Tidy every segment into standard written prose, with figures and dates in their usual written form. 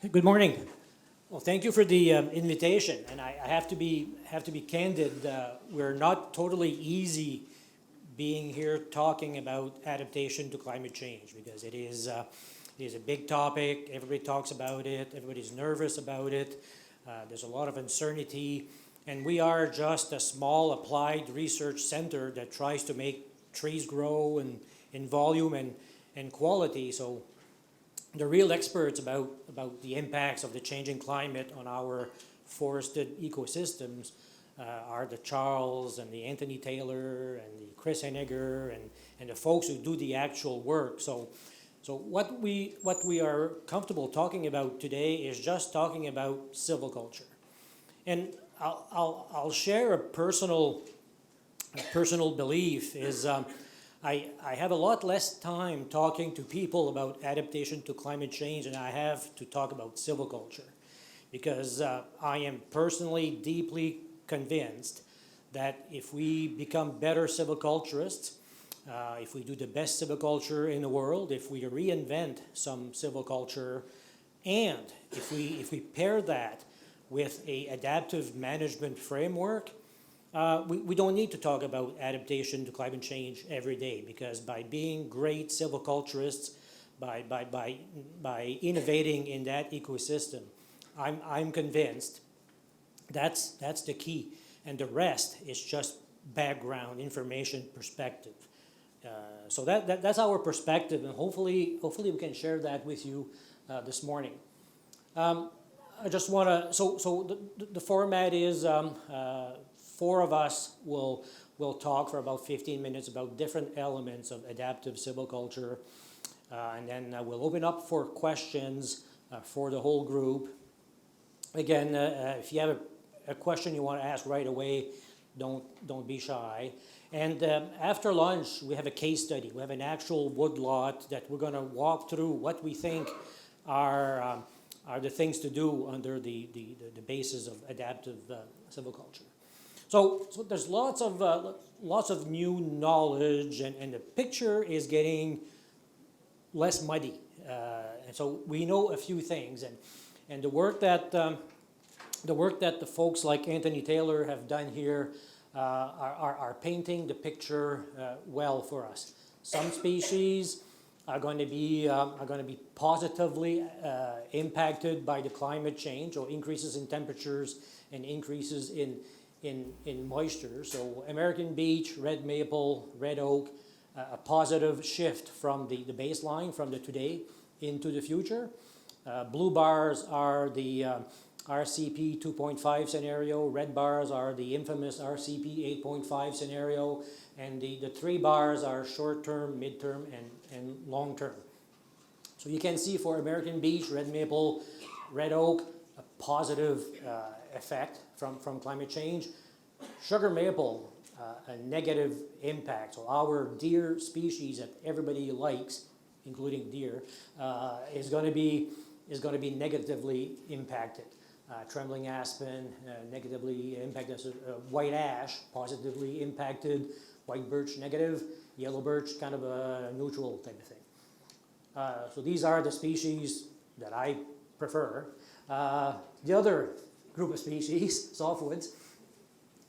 Good morning. Well, thank you for the invitation, and I have to be candid. We're not totally easy being here talking about adaptation to climate change because it is a big topic. Everybody talks about it. Everybody's nervous about it. There's a lot of uncertainty, and we are just a small applied research center that tries to make trees grow in volume and quality. So the real experts about the impacts of the changing climate on our forested ecosystems are the Charles and the Anthony Taylor and the Chris Henniger and the folks who do the actual work. So what we are comfortable talking about today is just talking about silviculture. And I'll share a personal belief is I have a lot less time talking to people about adaptation to climate change than I have to talk about silviculture, because I am personally deeply convinced that if we become better silviculturists, if we do the best silviculture in the world, if we reinvent some silviculture, and if we pair that with a adaptive management framework, we don't need to talk about adaptation to climate change every day, because by being great silviculturists, by innovating in that ecosystem, I'm convinced that's the key, and the rest is just background information perspective. So that's our perspective, and hopefully we can share that with you this morning. I just want to, so the format is four of us will talk for about 15 minutes about different elements of adaptive silviculture, and then we'll open up for questions for the whole group. Again, if you have a question you want to ask right away, don't be shy. And after lunch, we have a case study. We have an actual woodlot that we're going to walk through what we think are the things to do under the basis of adaptive silviculture. So there's lots of new knowledge, and the picture is getting less muddy. And so we know a few things, and the work that the folks like Anthony Taylor have done here are painting the picture well for us. Some species are going to be positively impacted by the climate change, or increases in temperatures and increases in moisture. So American beech, red maple, red oak, a positive shift from the baseline, from the today into the future. Blue bars are the RCP 2.5 scenario. Red bars are the infamous RCP 8.5 scenario. And the three bars are short-term, mid-term, and long-term. So you can see for American beech, red maple, red oak, a positive effect from climate change. Sugar maple, a negative impact. So our deer species that everybody likes, including deer, is going to be negatively impacted. Trembling aspen negatively impacted. White ash positively impacted. White birch negative. Yellow birch kind of a neutral type of thing. So these are the species that I prefer. The other group of species, softwoods.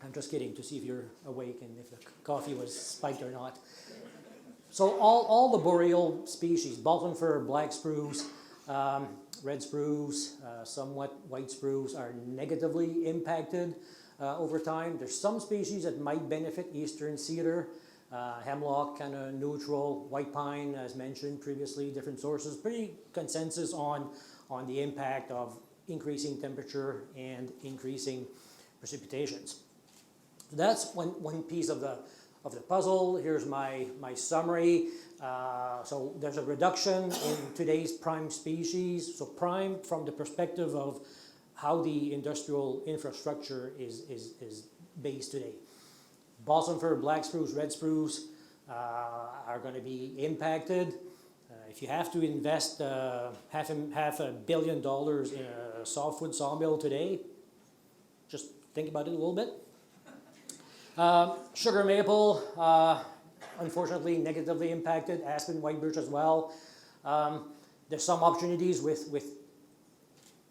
I'm just kidding, to see if you're awake and if the coffee was spiked or not. So all the boreal species, balsam fir, black spruce, red spruce, somewhat white spruce, are negatively impacted over time. There's some species that might benefit, eastern cedar, hemlock, kind of neutral, white pine, as mentioned previously, different sources. Pretty consensus on the impact of increasing temperature and increasing precipitations. So that's one piece of the puzzle. Here's my summary. So there's a reduction in today's prime species. So prime from the perspective of how the industrial infrastructure is based today. Balsam fir, black spruce, red spruce are going to be impacted. If you have to invest $500 million in a softwood sawmill today, just think about it a little bit. Sugar maple, unfortunately negatively impacted. Aspen, white birch as well. There's some opportunities with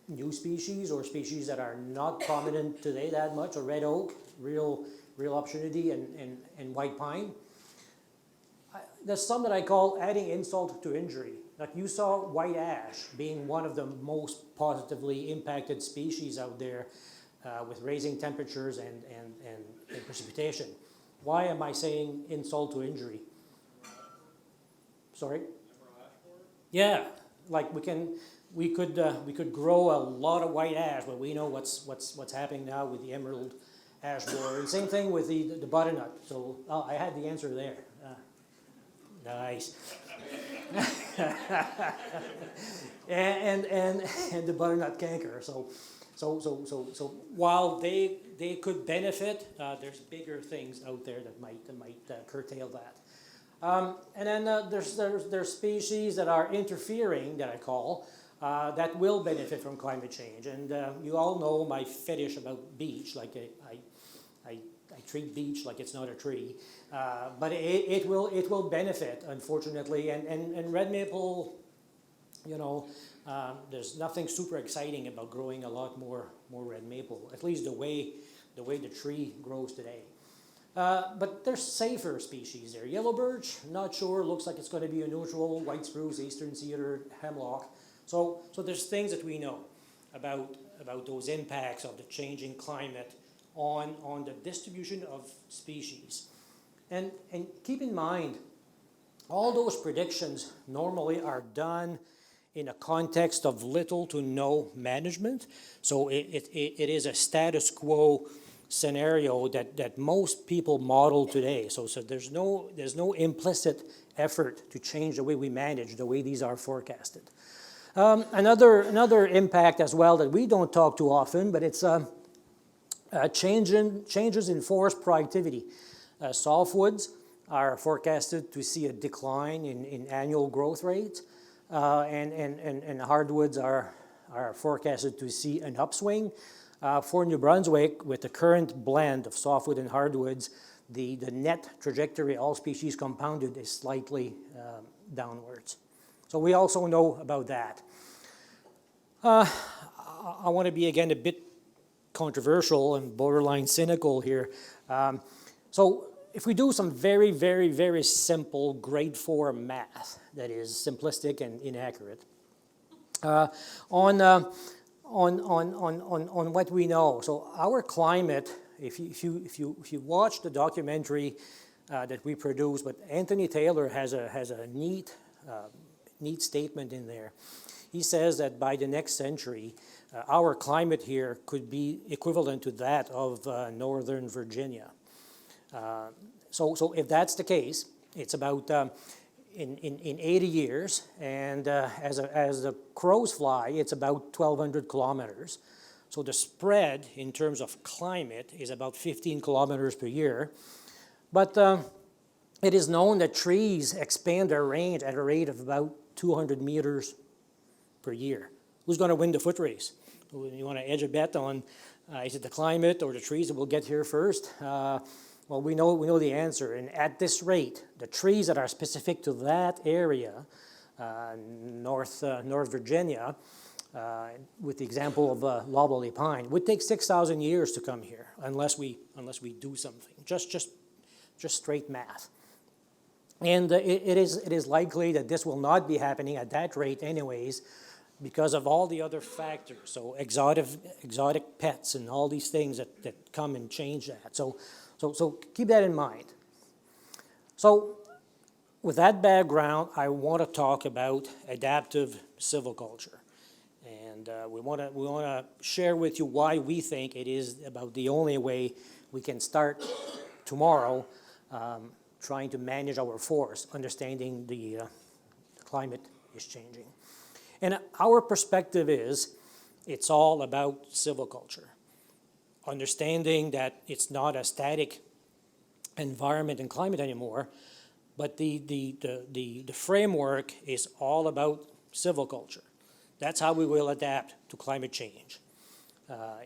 new species or species that are not prominent today that much, or red oak, real opportunity, and white pine. There's some that I call adding insult to injury. Like you saw white ash being one of the most positively impacted species out there with raising temperatures and precipitation. Why am I saying insult to injury? Sorry? Yeah, like we could grow a lot of white ash, but we know what's happening now with the emerald ash borer. And same thing with the butternut. So I had the answer there. Nice. and the butternut canker. So while they could benefit, there's bigger things out there that might curtail that. And then there's species that are interfering, that I call, that will benefit from climate change. And you all know my fetish about beech. Like I treat beech like it's not a tree, but it will benefit, unfortunately. And red maple, you know, there's nothing super exciting about growing a lot more red maple, at least the way the tree grows today. But there's safer species there. Yellow birch, not sure. Looks like it's going to be a neutral. White spruce, eastern cedar, hemlock. So there's things that we know about those impacts of the changing climate on the distribution of species. And keep in mind, all those predictions normally are done in a context of little to no management. So it is a status quo scenario that most people model today. So there's no implicit effort to change the way we manage, the way these are forecasted. Another impact as well that we don't talk too often, but it's changes in forest productivity. Softwoods are forecasted to see a decline in annual growth rate, and hardwoods are forecasted to see an upswing. For New Brunswick, with the current blend of softwood and hardwoods, the net trajectory, all species compounded, is slightly downwards. So we also know about that. I want to be, again, a bit controversial and borderline cynical here. So if we do some very, very, very simple grade 4 math that is simplistic and inaccurate, on what we know. So our climate, if you watch the documentary that we produced, but Anthony Taylor has a neat statement in there. He says that by the next century, our climate here could be equivalent to that of Northern Virginia. So if that's the case, it's about in 80 years, and as the crows fly, it's about 1,200 kilometers. So the spread in terms of climate is about 15 kilometers per year. But it is known that trees expand their range at a rate of about 200 meters per year. Who's going to win the foot race? You want to edge a bet on is it the climate or the trees that will get here first? Well, we know the answer, and at this rate, the trees that are specific to that area, North Virginia, with the example of loblolly pine, would take 6,000 years to come here unless we do something. Just straight math. And it is likely that this will not be happening at that rate anyways, because of all the other factors. So exotic pets and all these things that come and change that. So keep that in mind. So with that background, I want to talk about adaptive silviculture. And we want to share with you why we think it is about the only way we can start tomorrow trying to manage our forests, understanding the climate is changing. And our perspective is it's all about silviculture. Understanding that it's not a static environment and climate anymore, but the framework is all about silviculture. That's how we will adapt to climate change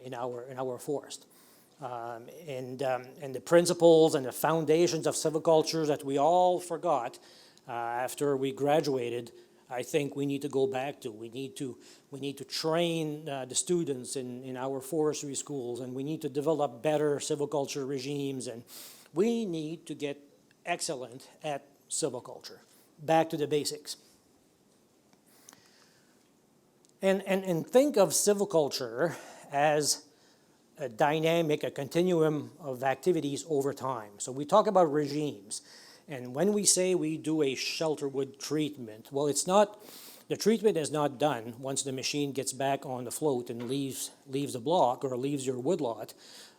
in our forest. And the principles and the foundations of silviculture that we all forgot after we graduated I think we need to go back to. We need to train the students in our forestry schools, and we need to develop better silviculture regimes, and we need to get excellent at silviculture. Back to the basics. And think of silviculture as a dynamic, a continuum of activities over time. So we talk about regimes. And when we say we do a shelterwood treatment, well, it's not, the treatment is not done once the machine gets back on the float and leaves the block or leaves your woodlot.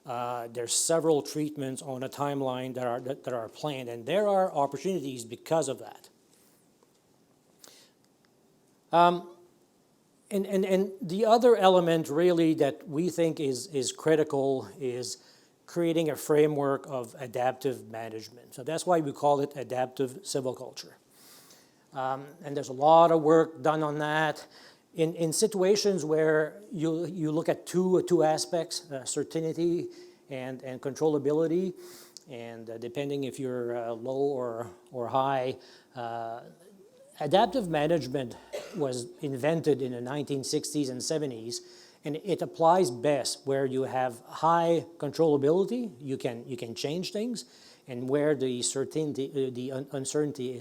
There's several treatments on a timeline that are planned, and there are opportunities because of that. And the other element really that we think is critical is creating a framework of adaptive management. So that's why we call it adaptive silviculture. And there's a lot of work done on that. In situations where you look at two aspects, certainty and controllability, and depending if you're low or high, adaptive management was invented in the 1960s and 70s, and it applies best where you have high controllability, you can change things, and where the uncertainty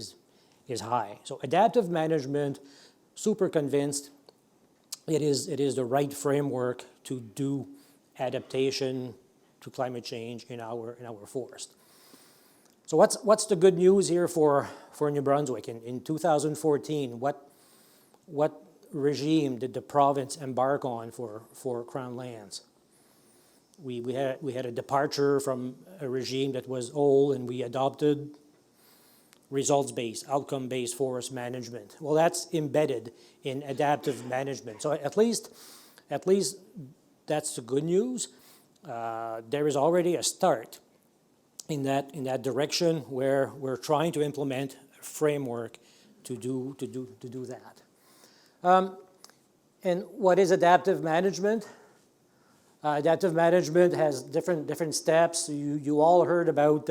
is high. So adaptive management, super convinced, it is the right framework to do adaptation to climate change in our forest. So what's the good news here for New Brunswick? In 2014, what regime did the province embark on for Crown lands? We had a departure from a regime that was old, and we adopted results-based, outcome-based forest management. Well, that's embedded in adaptive management. So at least that's the good news. There is already a start in that direction where we're trying to implement a framework to do that. And what is adaptive management? Adaptive management has different steps. You all heard about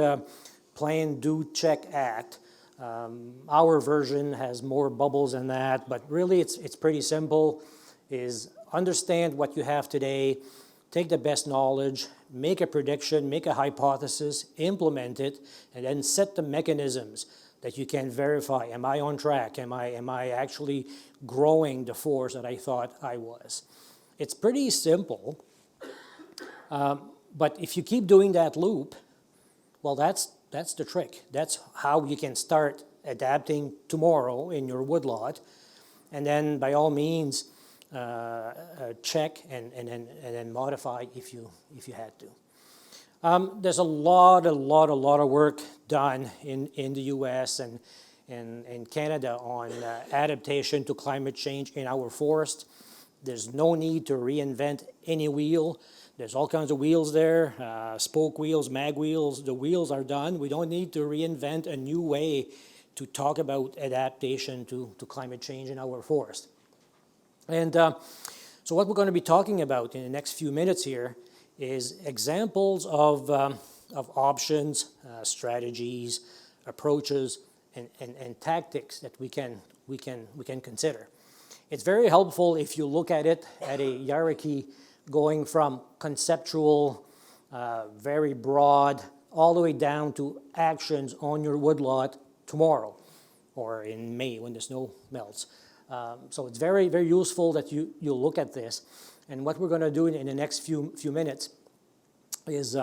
Plan, Do, Check, Act. Our version has more bubbles than that, but really it's pretty simple. Is understand what you have today, take the best knowledge, make a prediction, make a hypothesis, implement it, and then set the mechanisms that you can verify. Am I on track? Am I actually growing the force that I thought I was? It's pretty simple, but if you keep doing that loop, well, that's the trick. That's how you can start adapting tomorrow in your woodlot, and then by all means, check and then modify if you had to. There's a lot of work done in the U.S. and Canada on adaptation to climate change in our forest. There's no need to reinvent any wheel. There's all kinds of wheels there, spoke wheels, mag wheels. The wheels are done. We don't need to reinvent a new way to talk about adaptation to climate change in our forest. And so what we're going to be talking about in the next few minutes here is examples of options, strategies, approaches, and tactics that we can consider. It's very helpful if you look at it at a hierarchy going from conceptual, very broad, all the way down to actions on your woodlot tomorrow or in May when the snow melts. So it's very, very useful that you look at this. And what we're going to do in the next few minutes is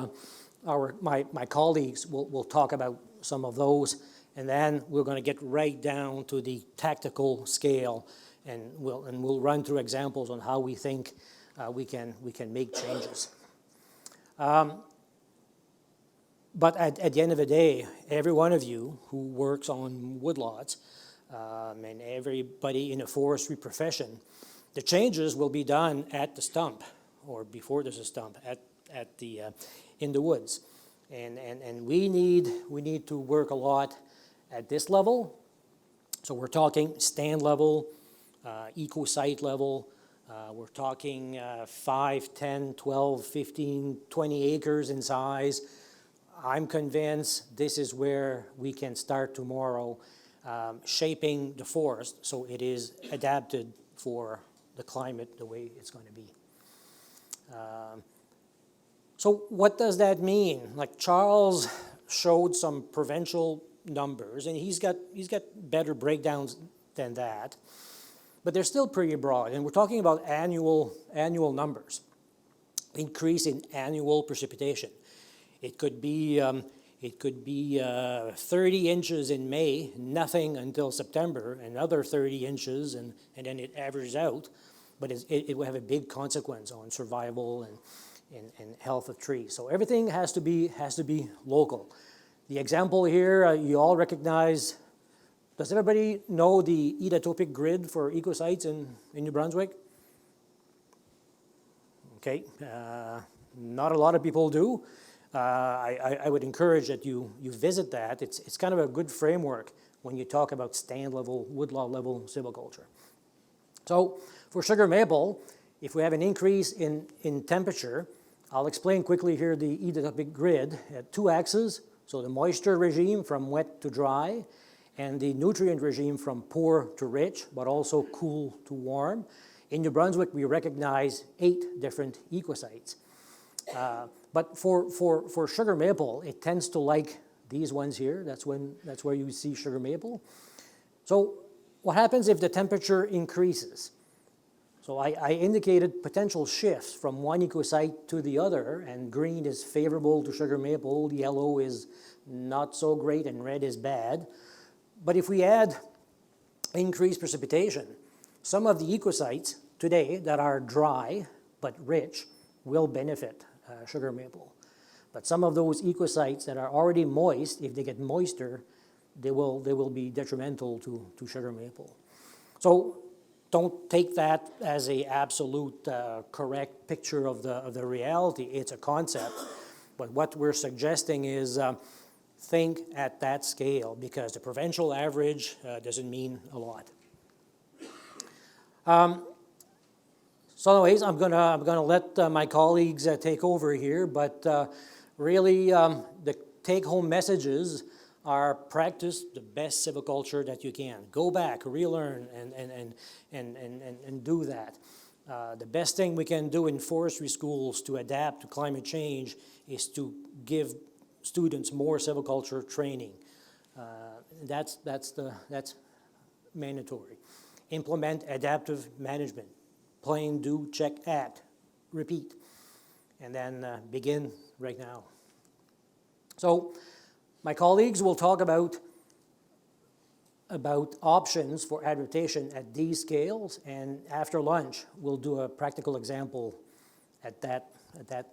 my colleagues will talk about some of those, and then we're going to get right down to the tactical scale, and we'll run through examples on how we think we can make changes. But at the end of the day, every one of you who works on woodlots and everybody in a forestry profession, the changes will be done at the stump or before there's a stump in the woods, and we need to work a lot at this level. So we're talking stand level, eco-site level. We're talking 5, 10, 12, 15, 20 acres in size. I'm convinced this is where we can start tomorrow shaping the forest so it is adapted for the climate the way it's going to be. So what does that mean? Like Charles showed some provincial numbers, and he's got better breakdowns than that, but they're still pretty broad, and we're talking about annual numbers, increase in annual precipitation. It could be 30 inches in May, nothing until September, another 30 inches, and then it averages out, but it will have a big consequence on survival and health of trees. So everything has to be local. The example here, you all recognize. Does everybody know the edatopic grid for ecosites in New Brunswick? Okay, not a lot of people do. I would encourage that you visit that. It's kind of a good framework when you talk about stand level, woodlot level silviculture. So for sugar maple, if we have an increase in temperature, I'll explain quickly here the edatopic grid at two axes. So the moisture regime from wet to dry, and the nutrient regime from poor to rich, but also cool to warm. In New Brunswick, we recognize 8 different ecosites. But for sugar maple, it tends to like these ones here. That's where you see sugar maple. So what happens if the temperature increases? So I indicated potential shifts from one ecosite to the other, and green is favorable to sugar maple, yellow is not so great, and red is bad. But if we add increased precipitation, some of the ecosites today that are dry but rich will benefit sugar maple. But some of those ecosites that are already moist, if they get moister, they will be detrimental to sugar maple. So don't take that as a absolute correct picture of the reality. It's a concept. But what we're suggesting is think at that scale, because the provincial average doesn't mean a lot. So anyways, I'm gonna let my colleagues take over here, but really the take-home messages are practice the best silviculture that you can. Go back, relearn, and do that. The best thing we can do in forestry schools to adapt to climate change is to give students more silviculture training. That's mandatory. Implement adaptive management. Plan, do, check, act, repeat, and then begin right now. So my colleagues will talk about options for adaptation at these scales, and after lunch we'll do a practical example at that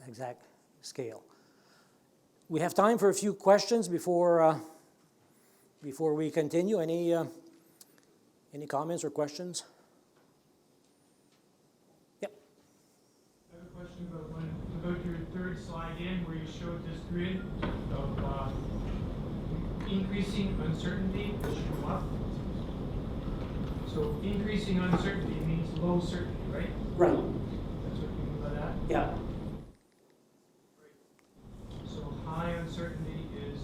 exact scale. We have time for a few questions before we continue. Any comments or questions? Yep. I have a question about your third slide where you showed this grid of increasing uncertainty as you go up. So increasing uncertainty means low certainty, right? Right. That's what you mean by that? Yeah. Right. So high uncertainty is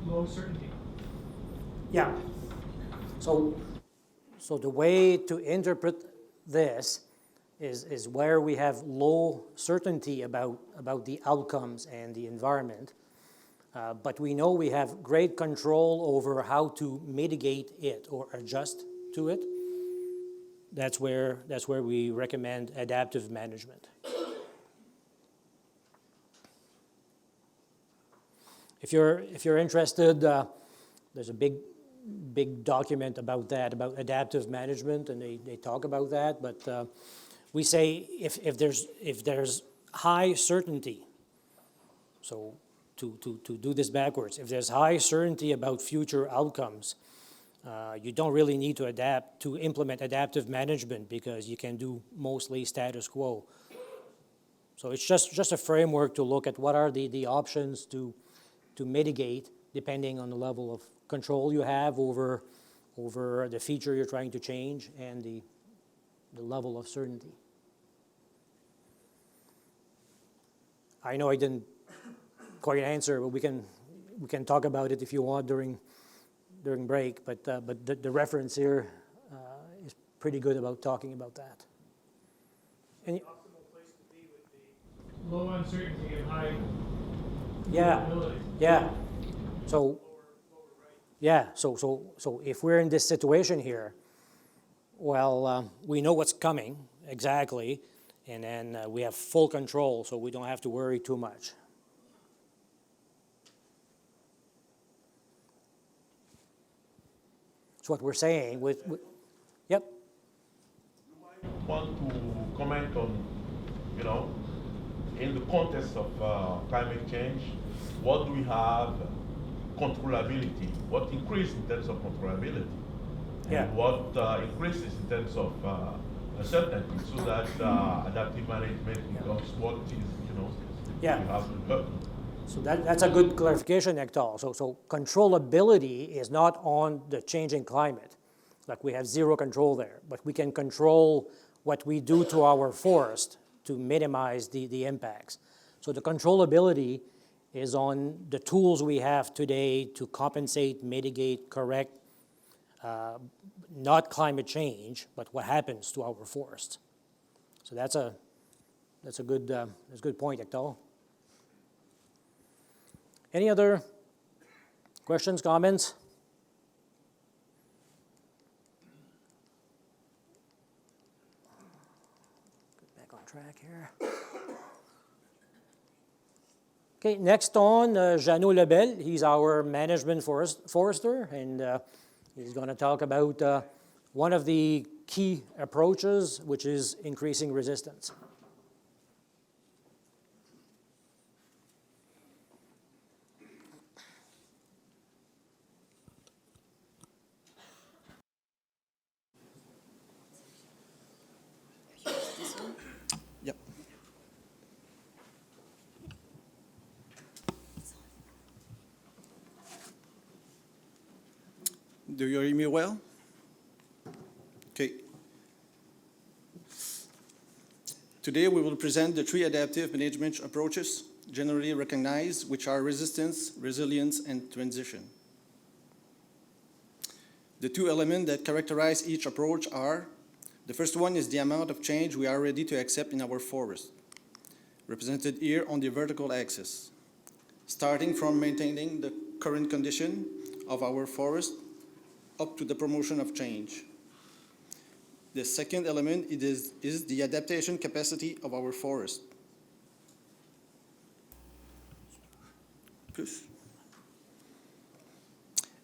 low certainty. Yeah. So the way to interpret this is where we have low certainty about the outcomes and the environment, but we know we have great control over how to mitigate it or adjust to it. That's where we recommend adaptive management. If you're interested, there's a big document about that, about adaptive management, and they talk about that. But we say if there's high certainty, so to do this backwards, if there's high certainty about future outcomes, you don't really need to implement adaptive management, because you can do mostly status quo. So it's just a framework to look at what are the options to mitigate depending on the level of control you have over the feature you're trying to change and the level of certainty. I know I didn't quite answer, but we can talk about it if you want during during break, but the reference here is pretty good about talking about that. And Optimal place to be with the low uncertainty and high yeah, probability. yeah. So Lower right. yeah, so if we're in this situation here, well, we know what's coming exactly, and then we have full control, so we don't have to worry too much. That's what we're saying with yep. Want to comment on, in the context of climate change, what do we have controllability? What increase in terms of controllability? Yeah. And what increases in terms of uncertainty, so that adaptive management becomes what is, Yeah. we have to develop. So that's a good clarification, Hector. So controllability is not on the changing climate. Like we have zero control there, but we can control what we do to our forest to minimize the impacts. So the controllability is on the tools we have today to compensate, mitigate, correct, not climate change, but what happens to our forest. So that's a good point, Hector. Any other questions, comments? Get back on track here. Okay, next on, Jeannot Lebel. He's our management forester, and he's going to talk about one of the key approaches, which is increasing resistance. Yep. Do you hear me well? Okay. Today we will present the three adaptive management approaches generally recognized, which are resistance, resilience, and transition. The two elements that characterize each approach are: the first one is the amount of change we are ready to accept in our forest, represented here on the vertical axis, starting from maintaining the current condition of our forest up to the promotion of change. The second element is the adaptation capacity of our forest.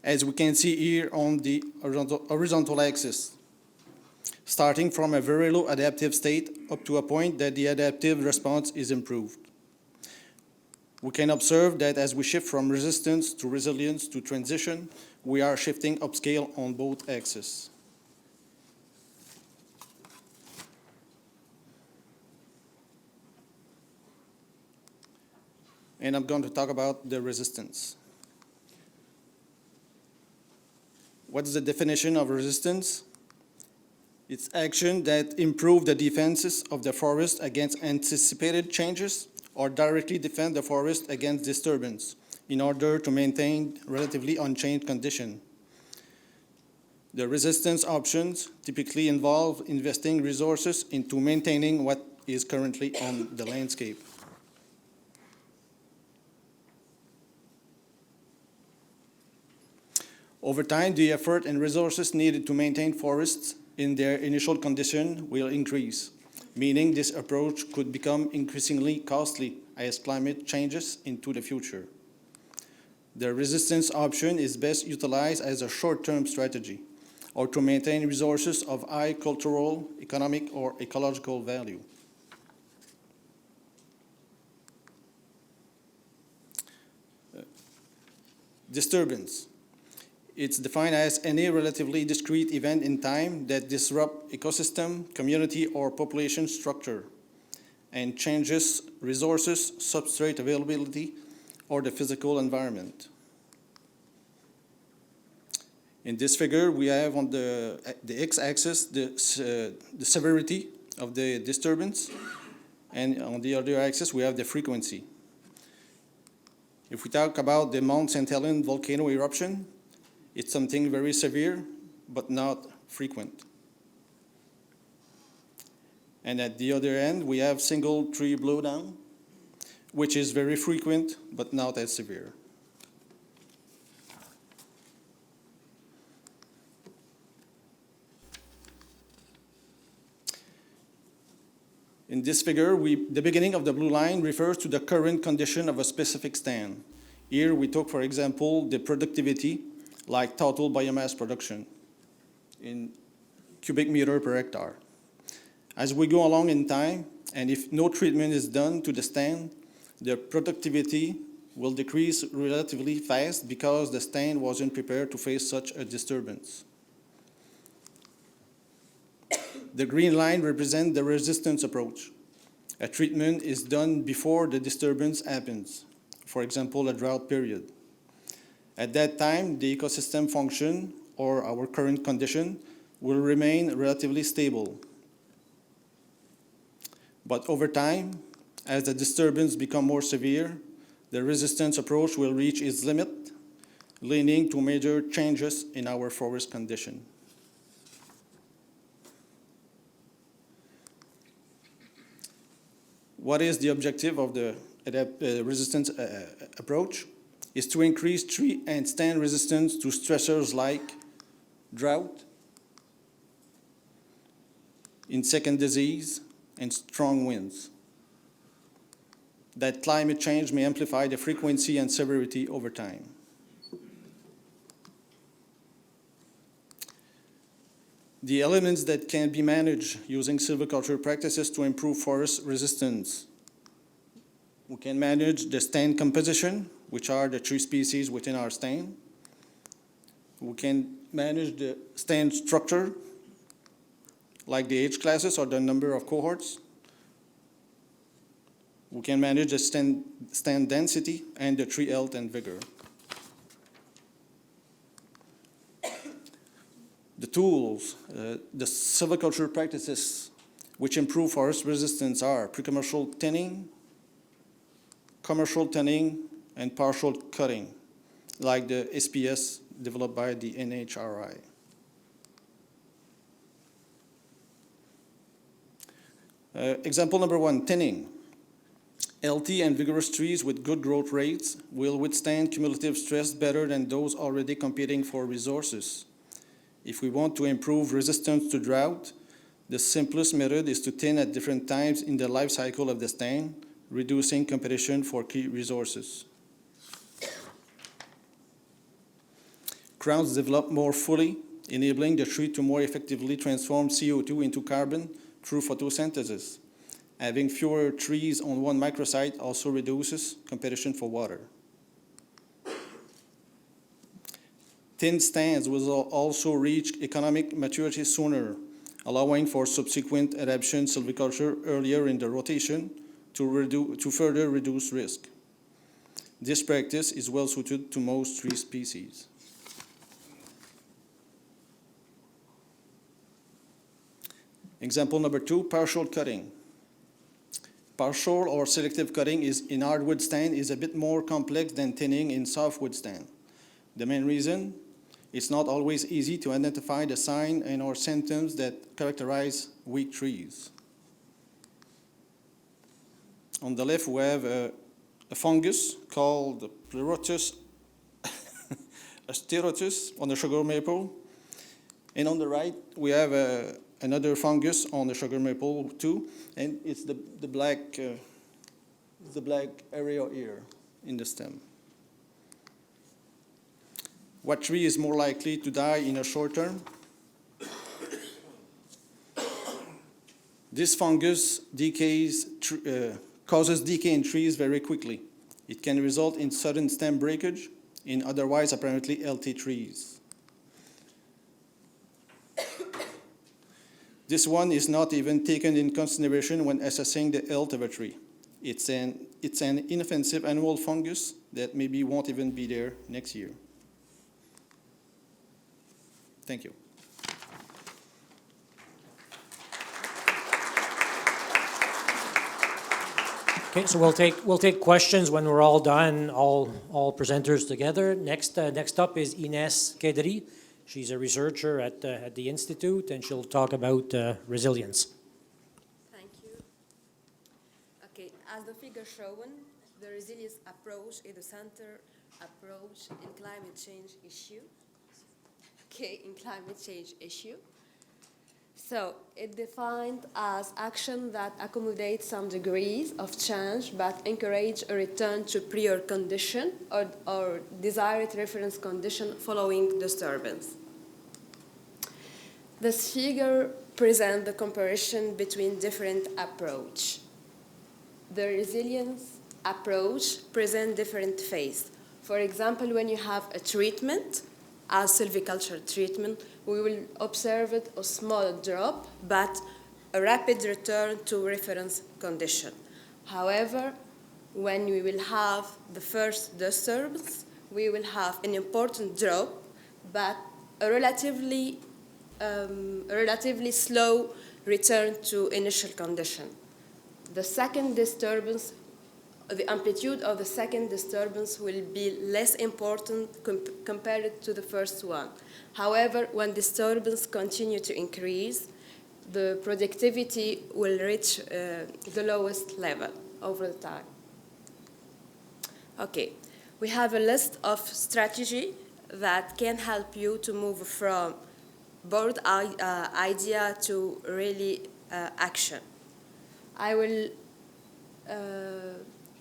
As we can see here on the horizontal axis, starting from a very low adaptive state up to a point that the adaptive response is improved. We can observe that as we shift from resistance to resilience to transition, we are shifting upscale on both axes. And I'm going to talk about the resistance. What is the definition of resistance? It's action that improve the defenses of the forest against anticipated changes or directly defend the forest against disturbance in order to maintain relatively unchanged condition. The resistance options typically involve investing resources into maintaining what is currently on the landscape. Over time, the effort and resources needed to maintain forests in their initial condition will increase, meaning this approach could become increasingly costly as climate changes into the future. The resistance option is best utilized as a short-term strategy or to maintain resources of high cultural, economic, or ecological value. Disturbance. It's defined as any relatively discrete event in time that disrupts ecosystem, community, or population structure and changes resources, substrate availability, or the physical environment. In this figure, we have on the x-axis the severity of the disturbance, and on the other axis, we have the frequency. If we talk about the Mount St. Helens volcano eruption, It's something very severe, but not frequent. And at the other end, we have single tree blowdown, which is very frequent, but not as severe. In this figure, the beginning of the blue line refers to the current condition of a specific stand. Here we took, for example, the productivity, like total biomass production in cubic meter per hectare. As we go along in time, and if no treatment is done to the stand, the productivity will decrease relatively fast because the stand wasn't prepared to face such a disturbance. The green line represents the resistance approach. A treatment is done before the disturbance happens, for example, a drought period. At that time, the ecosystem function, or our current condition, will remain relatively stable. But over time, as the disturbance becomes more severe, the resistance approach will reach its limit, leading to major changes in our forest condition. What is the objective of the resistance approach? Is to increase tree and stand resistance to stressors like drought, insect disease, and strong winds. That climate change may amplify the frequency and severity over time. The elements that can be managed using silviculture practices to improve forest resistance. We can manage the stand composition, which are the tree species within our stand. We can manage the stand structure, like the age classes or the number of cohorts. We can manage the stand density and the tree health and vigor. The tools, the silviculture practices which improve forest resistance are pre-commercial thinning, commercial thinning, and partial cutting, like the SPS developed by the NHRI. Example number one, thinning. Healthy and vigorous trees with good growth rates will withstand cumulative stress better than those already competing for resources. If we want to improve resistance to drought, the simplest method is to thin at different times in the life cycle of the stand, reducing competition for key resources. Crowns develop more fully, enabling the tree to more effectively transform CO2 into carbon through photosynthesis. Having fewer trees on one microsite also reduces competition for water. Thin stands will also reach economic maturity sooner, allowing for subsequent adaptation silviculture earlier in the rotation to further reduce risk. This practice is well suited to most tree species. Example number two, partial cutting. Partial or selective cutting in hardwood stand is a bit more complex than thinning in softwood stand. The main reason, it's not always easy to identify the signs and or symptoms that characterize weak trees. On the left, we have a fungus called Pleurotus asterotus on the sugar maple. And on the right, we have another fungus on the sugar maple too, and it's the black area here in the stem. What tree is more likely to die in a short term? This fungus causes decay in trees very quickly. It can result in sudden stem breakage in otherwise apparently healthy trees. This one is not even taken in consideration when assessing the health of a tree. It's an inoffensive annual fungus that maybe won't even be there next year. Thank you. Okay, so we'll take questions when we're all done, all presenters together. Next up is Ines Khedhri. She's a researcher at the Institute, and she'll talk about resilience. Thank you. Okay, as the figure shown, the resilience approach is the center approach in climate change issue. Okay, in climate change issue. So it defined as action that accommodates some degrees of change but encourage a return to prior condition or desired reference condition following disturbance. This figure presents the comparison between different approaches. The resilience approach presents different phases. For example, when you have a treatment, as silviculture treatment, we will observe a small drop, but a rapid return to reference condition. However, when we will have the first disturbance, we will have an important drop, but a relatively slow return to initial condition. The second disturbance, the amplitude of the second disturbance will be less important compared to the first one. However, when disturbance continue to increase, the productivity will reach the lowest level over the time. Okay, we have a list of strategy that can help you to move from board idea to really action. I will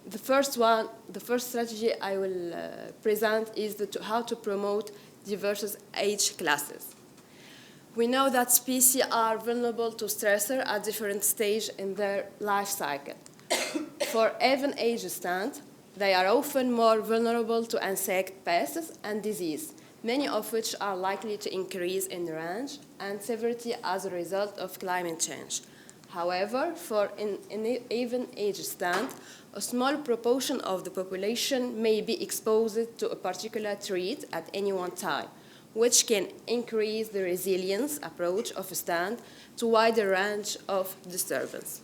the first strategy I will present is how to promote diverse age classes. We know that species are vulnerable to stressor at different stages in their life cycle. For even age stand, they are often more vulnerable to insect pests and disease, many of which are likely to increase in range and severity as a result of climate change. However, for an even age stand, a small proportion of the population may be exposed to a particular trait at any one time, which can increase the resilience approach of a stand to a wider range of disturbance.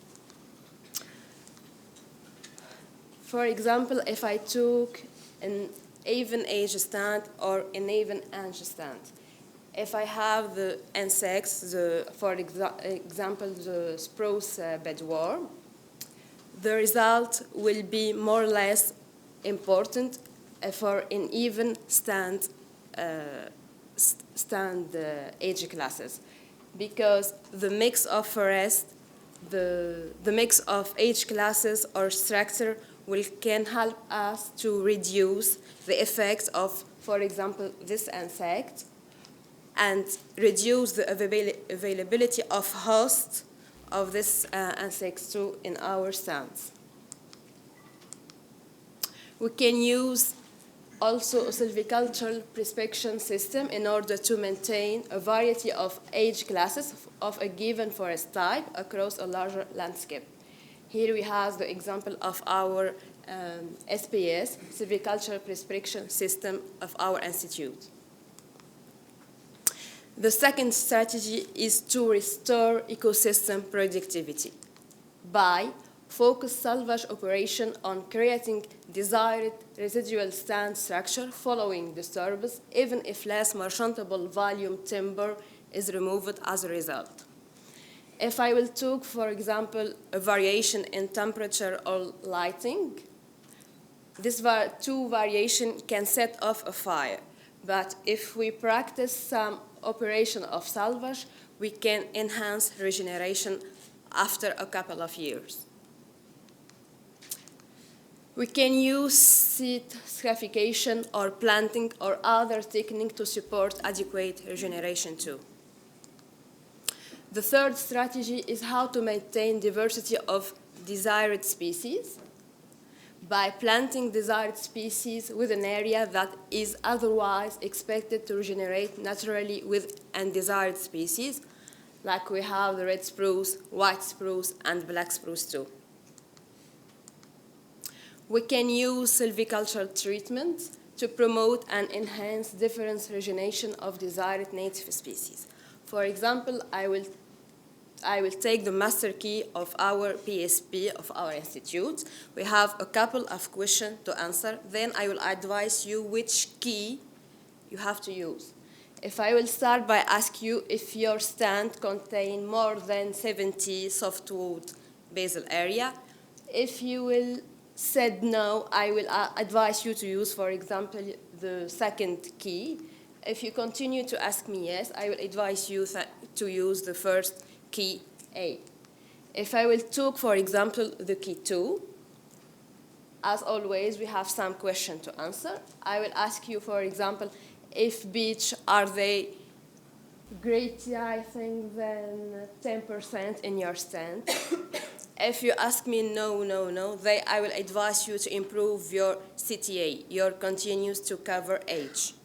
For example, if I took an even age stand or an even age stand, if I have the insects, for example, the spruce bedworm, the result will be more or less important for an even stand age classes, because the mix of forest, the mix of age classes or structure can help us to reduce the effects of, for example, this insect, and reduce the availability of hosts of this insects too in our stands. We can use also a silvicultural prescription system in order to maintain a variety of age classes of a given forest type across a larger landscape. Here we have the example of our SPS, silvicultural prescription system of our institute. The second strategy is to restore ecosystem productivity by focused salvage operation on creating desired residual stand structure following disturbance, even if less merchantable volume timber is removed as a result. If I will take, for example, a variation in temperature or lighting, this two variation can set off a fire. But if we practice some operation of salvage, we can enhance regeneration after a couple of years. We can use seed scarification or planting or other technique to support adequate regeneration too. The third strategy is how to maintain diversity of desired species by planting desired species with an area that is otherwise expected to regenerate naturally with undesired species, like we have the red spruce, white spruce, and black spruce too. We can use silvicultural treatment to promote and enhance different regeneration of desired native species. For example, I will I will take the master key of our PSP of our institute. We have a couple of questions to answer. Then I will advise you which key you have to use. If I will start by asking you if your stand contains more than 70 softwood basal area, if you will said no, I will advise you to use, for example, the second key. If you continue to ask me yes, I will advise you to use the first key A. If I will take, for example, the key 2, as always, we have some question to answer. I will ask you, for example, if beech, are they greater, I think, than 10% in your stand? If you ask me no, I will advise you to improve your CTA, your continuous to cover age.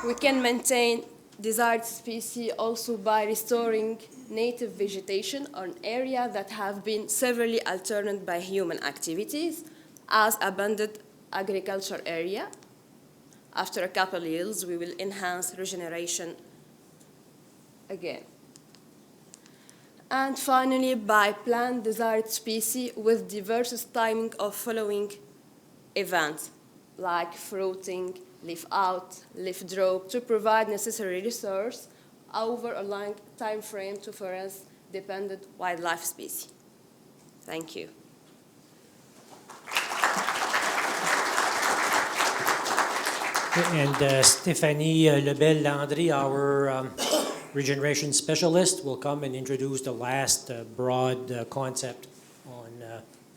We can maintain desired species also by restoring native vegetation on areas that have been severely altered by human activities, as abandoned agriculture area. After a couple of years, we will enhance regeneration again. And finally, by plant desired species with diverse timing of following events, like fruiting, leaf out, leaf drop, to provide necessary resource over a long time frame to forest-dependent wildlife species. Thank you. And Stéphanie Lebel-Landry, our regeneration specialist, will come and introduce the last broad concept on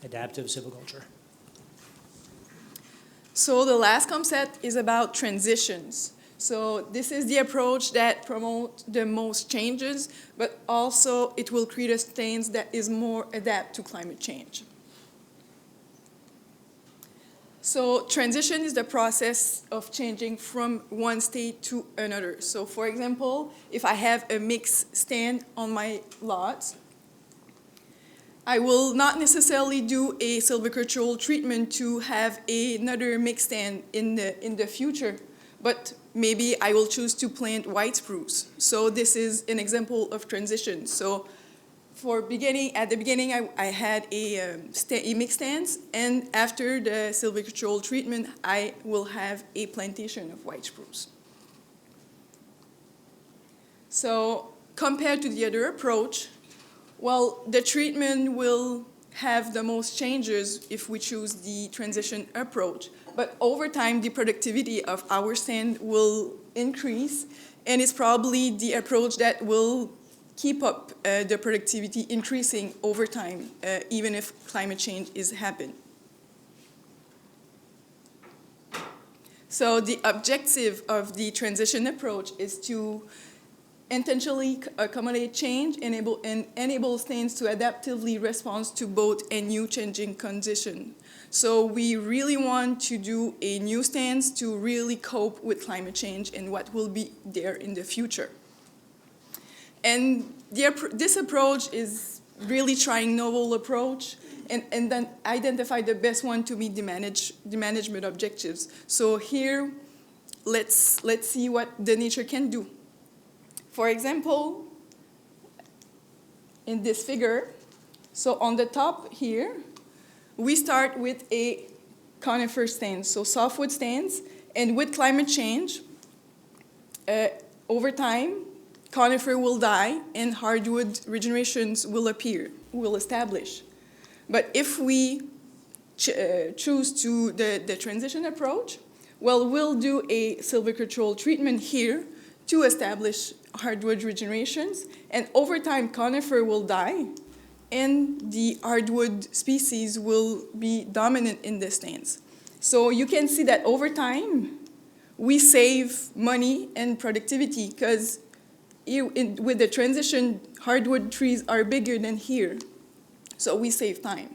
adaptive silviculture. So the last concept is about transitions. So this is the approach that promotes the most changes, but also it will create a stance that is more adapt to climate change. So transition is the process of changing from one state to another. So for example, if I have a mixed stand on my lot, I will not necessarily do a silvicultural treatment to have another mixed stand in the future, but maybe I will choose to plant white spruce. So this is an example of transition. So at the beginning, I had a mixed stands, and after the silvicultural treatment, I will have a plantation of white spruce. So compared to the other approach, well, the treatment will have the most changes if we choose the transition approach. But over time, the productivity of our stand will increase, and it's probably the approach that will keep up the productivity increasing over time, even if climate change is happening. So the objective of the transition approach is to intentionally accommodate change and enable stands to adaptively respond to both a new changing condition. So we really want to do a new stance to really cope with climate change and what will be there in the future. And this approach is really trying novel approach and then identify the best one to meet the management objectives. So here, let's see what the nature can do. For example, in this figure, so on the top here, we start with a conifer stand, so softwood stands, and with climate change, over time, conifer will die and hardwood regenerations will establish. But if we choose to the transition approach, well, we'll do a silvicultural treatment here to establish hardwood regenerations, and over time conifer will die and the hardwood species will be dominant in the stands. So you can see that over time we save money and productivity because with the transition hardwood trees are bigger than here, so we save time.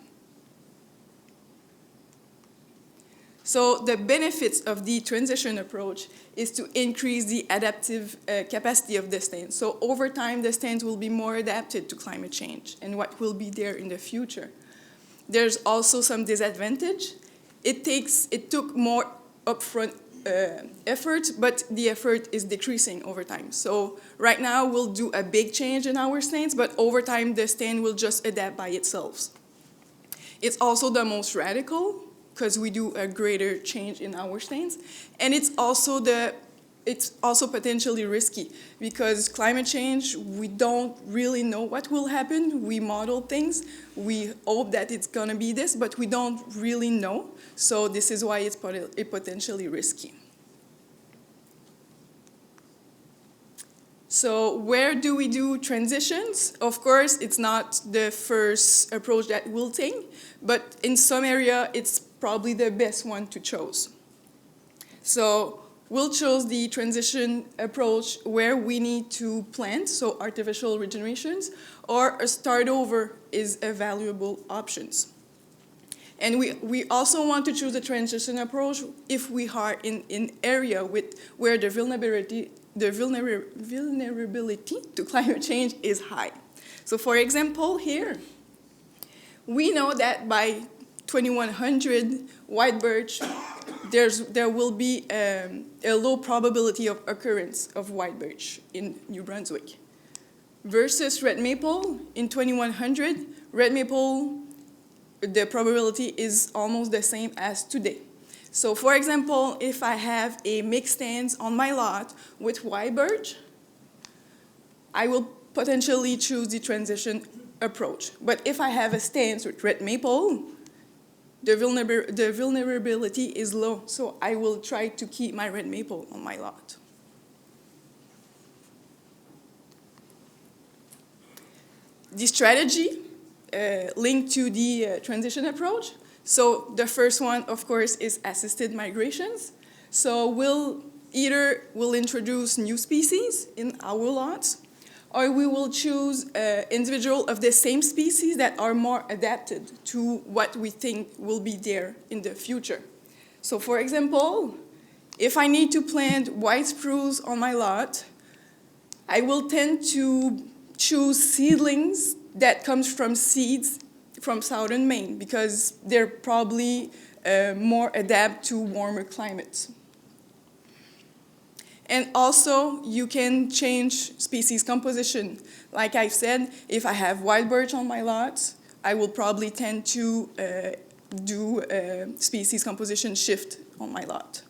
So the benefits of the transition approach is to increase the adaptive capacity of the stand. So over time, the stands will be more adapted to climate change and what will be there in the future. There's also some disadvantage. It took more upfront effort, but the effort is decreasing over time. So right now we'll do a big change in our stands, but over time the stand will just adapt by itself. It's also the most radical because we do a greater change in our stands, and it's also potentially risky because climate change, we don't really know what will happen. We model things, we hope that it's gonna be this, but we don't really know. So this is why it's potentially risky. So where do we do transitions? Of course, it's not the first approach that we'll take, but in some area, it's probably the best one to choose. So we'll choose the transition approach where we need to plant, so artificial regenerations, or a start over is a valuable options. And we also want to choose a transition approach if we are in area where the vulnerability to climate change is high. So for example, here, we know that by 2100, white birch, there will be a low probability of occurrence of white birch in New Brunswick. Versus red maple, in 2100, red maple, the probability is almost the same as today. So for example, if I have a mixed stands on my lot with white birch, I will potentially choose the transition approach. But if I have a stance with red maple, the vulnerability is low, so I will try to keep my red maple on my lot. The strategy linked to the transition approach. So the first one, of course, is assisted migrations. So we'll introduce new species in our lots, or we will choose individuals of the same species that are more adapted to what we think will be there in the future. So for example, if I need to plant white spruce on my lot, I will tend to choose seedlings that comes from seeds from southern Maine because they're probably more adapt to warmer climates. And also, you can change species composition. Like I said, if I have white birch on my lot, I will probably tend to do a species composition shift on my lot.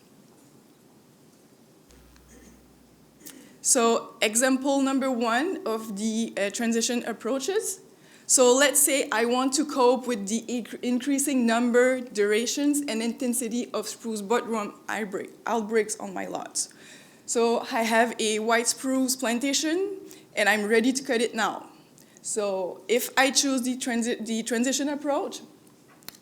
So example number one of the transition approaches. So let's say I want to cope with the increasing number, durations, and intensity of spruce bollworm outbreaks on my lot. So I have a white spruce plantation, and I'm ready to cut it now. So if I choose the transition approach,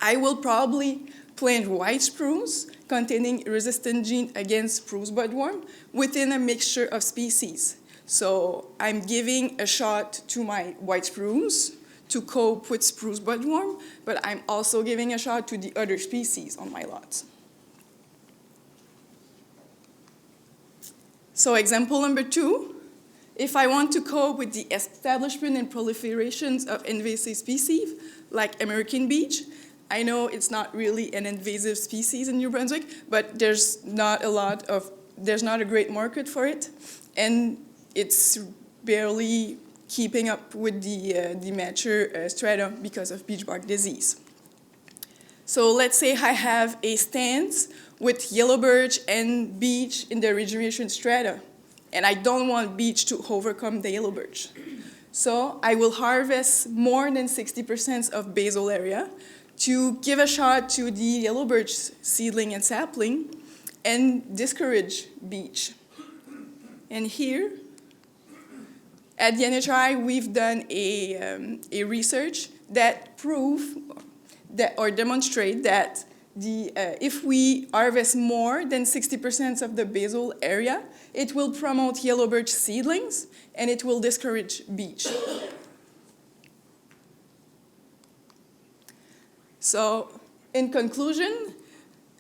I will probably plant white spruce containing resistant gene against spruce bollworm within a mixture of species. So I'm giving a shot to my white spruce to cope with spruce bollworm, but I'm also giving a shot to the other species on my lot. So example number two, if I want to cope with the establishment and proliferations of invasive species like American beech, I know it's not really an invasive species in New Brunswick, but there's not a great market for it, and it's barely keeping up with the mature strata because of beech bark disease. So let's say I have a stance with yellow birch and beech in the regeneration strata, and I don't want beech to overcome the yellow birch. So I will harvest more than 60% of basal area to give a shot to the yellow birch seedling and sapling and discourage beech. And here, at the NHRI, we've done a research that demonstrate that if we harvest more than 60% of the basal area, it will promote yellow birch seedlings and it will discourage beech. So, in conclusion,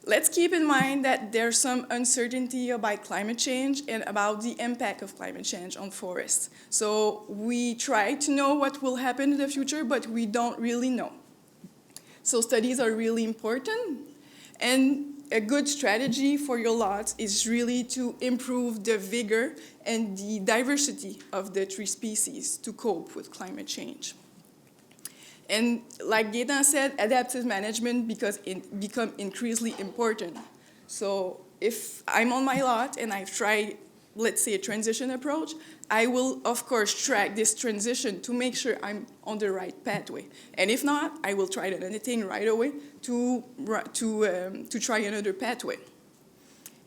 let's keep in mind that there's some uncertainty about climate change and about the impact of climate change on forests. So we try to know what will happen in the future, but we don't really know. So studies are really important. And a good strategy for your lots is really to improve the vigor and the diversity of the tree species to cope with climate change. And like Gaetan said, adaptive management become increasingly important. So if I'm on my lot and I've tried, let's say, a transition approach, I will, of course, track this transition to make sure I'm on the right pathway. And if not, I will try another thing right away to try another pathway.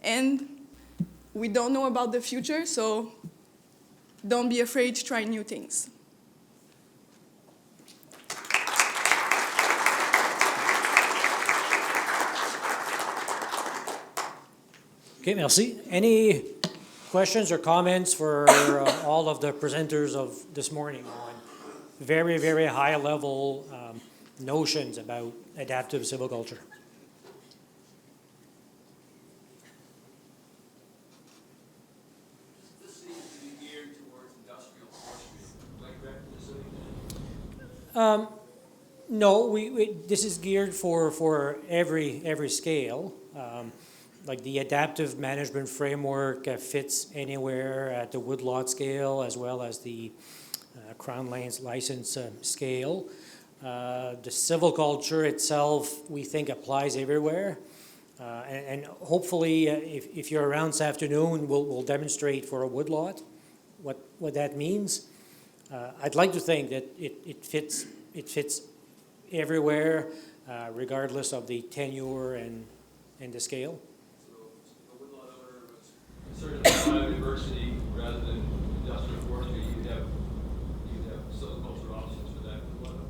And we don't know about the future, so don't be afraid to try new things. Okay, merci. Any questions or comments for all of the presenters of this morning on very, very high level notions about adaptive silviculture? This seems to be geared towards industrial forestry. Am I correct in assuming that? No, this is geared for every scale. Like the adaptive management framework fits anywhere at the woodlot scale as well as the Crown Lands license scale. The silviculture itself, we think, applies everywhere. And hopefully, if you're around this afternoon, we'll demonstrate for a woodlot what that means. I'd like to think that it fits everywhere, regardless of the tenure and the scale. So if a woodlot owner was concerned about biodiversity rather than industrial forestry, you'd have silviculture options for that woodlot.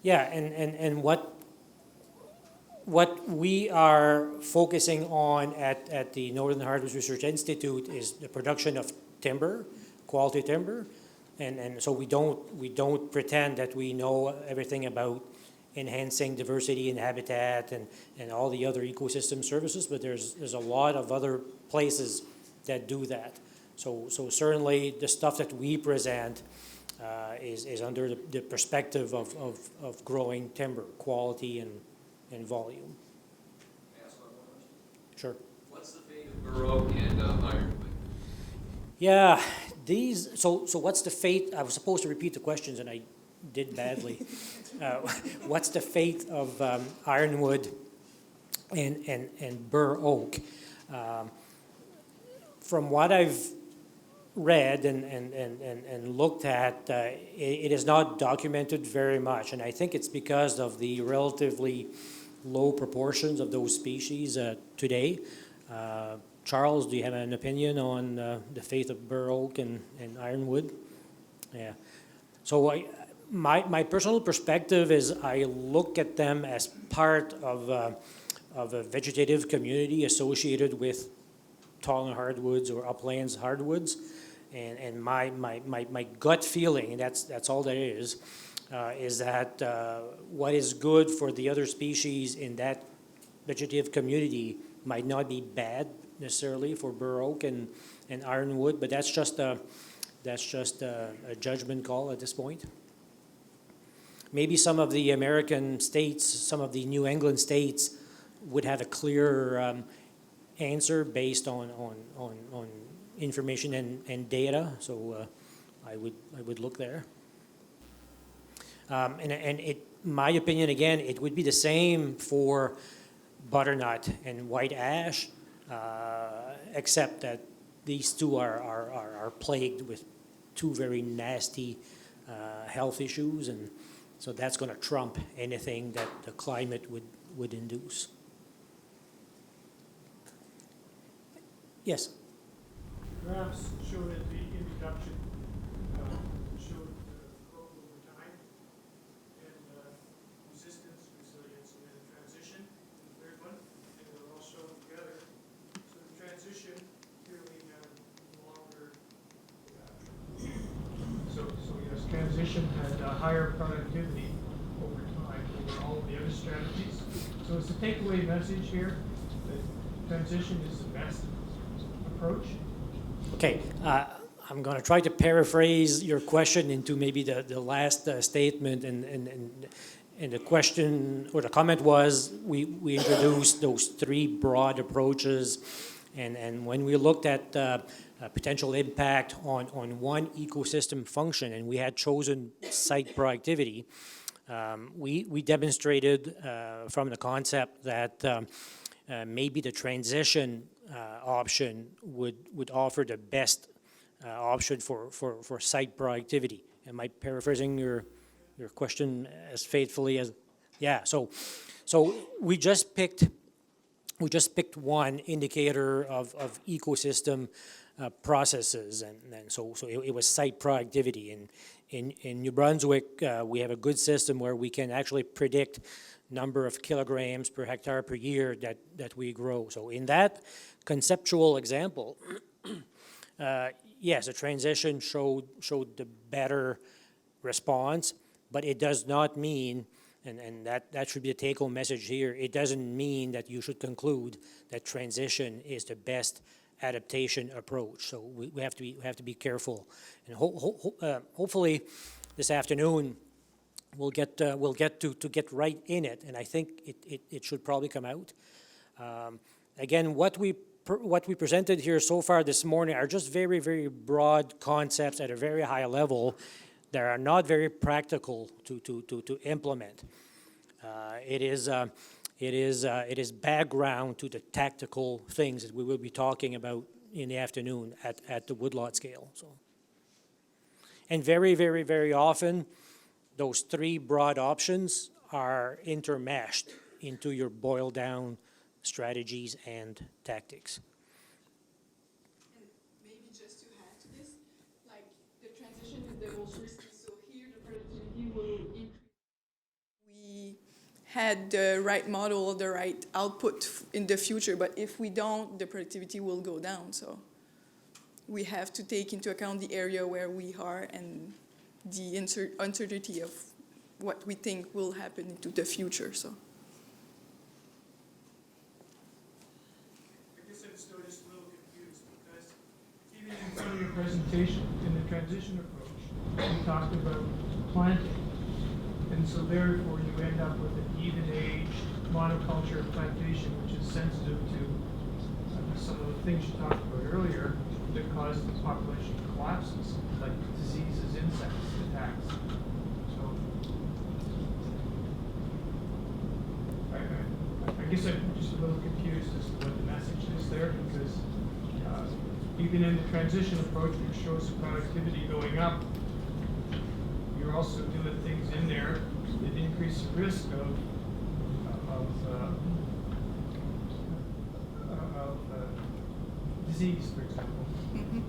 Yeah, and what we are focusing on at the Northern Hardwoods Research Institute is the production of timber, quality timber, and so we don't pretend that we know everything about enhancing diversity and habitat and all the other ecosystem services, but there's a lot of other places that do that. So certainly the stuff that we present is under the perspective of growing timber quality and volume. May I ask one more question? Sure. What's the fate of bur oak and ironwood? Yeah, so what's the fate? I was supposed to repeat the questions and I did badly. What's the fate of ironwood and bur oak? From what I've read and looked at, it is not documented very much, and I think it's because of the relatively low proportions of those species today. Charles, do you have an opinion on the fate of bur oak and ironwood? Yeah. So my personal perspective is I look at them as part of a vegetative community associated with tall hardwoods or uplands hardwoods, and my gut feeling, and that's all that is that what is good for the other species in that vegetative community might not be bad necessarily for bur oak and ironwood, but that's just a judgment call at this point. Maybe some of the American states, some of the New England states would have a clearer answer based on information and data. So I would look there. And my opinion again, it would be the same for butternut and white ash, except that these two are plagued with two very nasty health issues, and so that's going to trump anything that the climate would induce. Yes? Graphs showed at the introduction, showed growth over time, and resistance, resilience, and then transition, the third one, and they're all shown together. So the transition clearly had longer. So yes, transition had higher productivity over time over all of the other strategies. So it's a takeaway message here that transition is the best approach. Okay, I'm going to try to paraphrase your question into maybe the last statement, And the question, or the comment was, we introduced those three broad approaches, and when we looked at potential impact on one ecosystem function, and we had chosen site productivity, we demonstrated from the concept that maybe the transition option would offer the best option for site productivity. Am I paraphrasing your question as faithfully as? Yeah. So we just picked one indicator of ecosystem processes, and so it was site productivity. And in New Brunswick, we have a good system where we can actually predict number of kilograms per hectare per year that we grow. So in that conceptual example, yes, a transition showed the better response, but it does not mean, and that should be a take-home message here, it doesn't mean that you should conclude that transition is the best adaptation approach. So we have to be careful, and hopefully this afternoon we'll get to get right in it, and I think it should probably come out. Again, what we presented here so far this morning are just very, very broad concepts at a very high level that are not very practical to implement. It is background to the tactical things that we will be talking about in the afternoon at the woodlot scale. So, and very, very, very often, those three broad options are intermeshed into your boiled down strategies and tactics. And maybe just to add to this, like the transition is the most risky. So here the productivity will increase. We had the right model, the right output in the future, but if we don't, the productivity will go down. So we have to take into account the area where we are and the uncertainty of what we think will happen into the future. So. I guess I'm still just a little confused because even in front of your presentation, in the transition approach, you talked about planting. And so therefore you end up with an even-aged monoculture plantation, which is sensitive to some of the things you talked about earlier that cause the population collapses, like diseases, insects, attacks. So I guess I'm just a little confused as to what the message is there, because even in the transition approach, which shows the productivity going up, you're also doing things in there that increase the risk of disease, for example. Mm-hmm.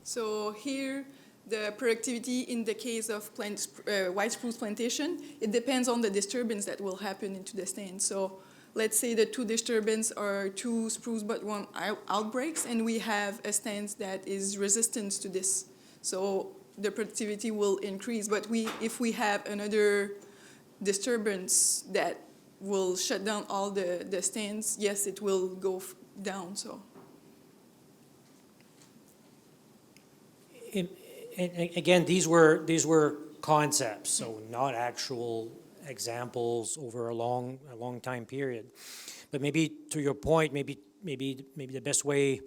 So here, the productivity in the case of white spruce plantation, it depends on the disturbance that will happen into the stand. So let's say the two disturbances are two spruce but one outbreaks, and we have a stand that is resistant to this. So the productivity will increase, but if we have another disturbance that will shut down all the stands, yes, it will go down. So. And again, these were concepts, so not actual examples over a long time period. But maybe to your point, maybe the best way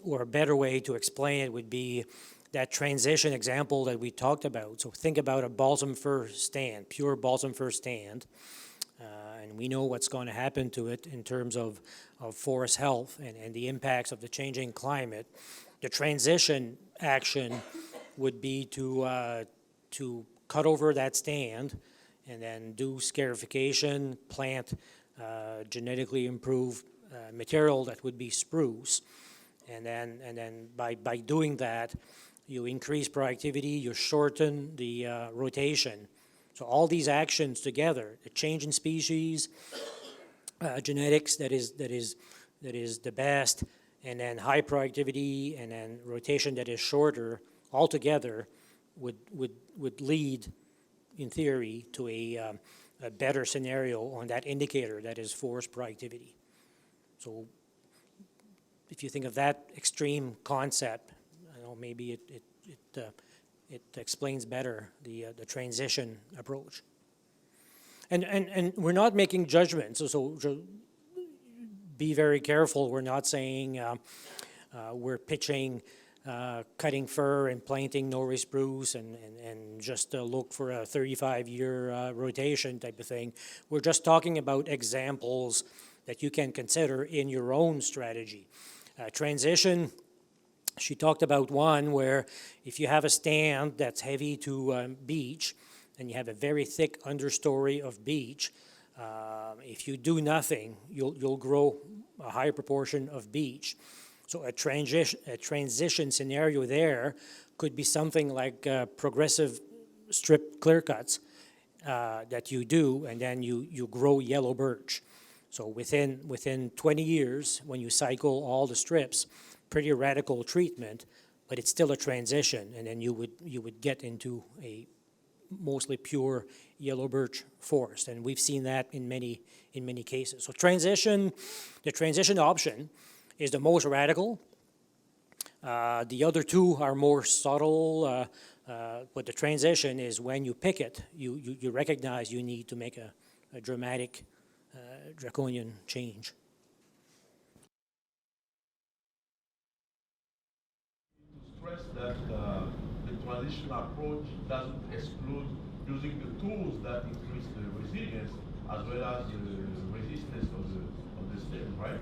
or a better way to explain it would be that transition example that we talked about. So think about a balsam fir stand, pure balsam fir stand, and we know what's going to happen to it in terms of forest health and the impacts of the changing climate. The transition action would be to cut over that stand and then do scarification, plant genetically improved material that would be spruce, and then by doing that, you increase productivity, you shorten the rotation. So all these actions together, the change in species, genetics that is the best, and then high productivity, and then rotation that is shorter, all together would lead, in theory, to a better scenario on that indicator that is forest productivity. So if you think of that extreme concept, I know maybe it explains better the transition approach. And we're not making judgments, so be very careful. We're not saying we're pitching cutting fir and planting Norway spruce and just look for a 35-year rotation type of thing. We're just talking about examples that you can consider in your own strategy. Transition, she talked about one where if you have a stand that's heavy to beech and you have a very thick understory of beech, if you do nothing, you'll grow a higher proportion of beech. So a transition scenario there could be something like progressive strip clear cuts that you do, and then you grow yellow birch. So within 20 years, when you cycle all the strips, pretty radical treatment, but it's still a transition, and then you would get into a mostly pure yellow birch forest, and we've seen that in many cases. So the transition option is the most radical. The other two are more subtle, but the transition is when you pick it, you recognize you need to make a dramatic, draconian change. To stress that the transition approach doesn't exclude using the tools that increase the resilience as well as the resistance of the stem, right?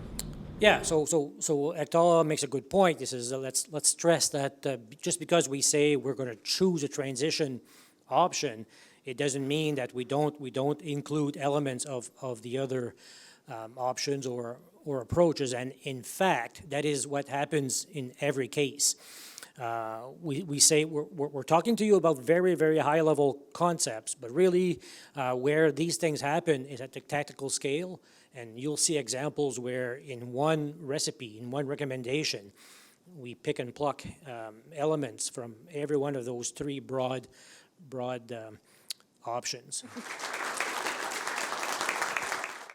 Yeah, so Hector makes a good point. This is let's stress that just because we say we're going to choose a transition option, it doesn't mean that we don't include elements of the other options or approaches. And in fact, that is what happens in every case. We say we're talking to you about very, very high level concepts, but really where these things happen is at the tactical scale. And you'll see examples where in one recipe, in one recommendation, we pick and pluck elements from every one of those three broad options.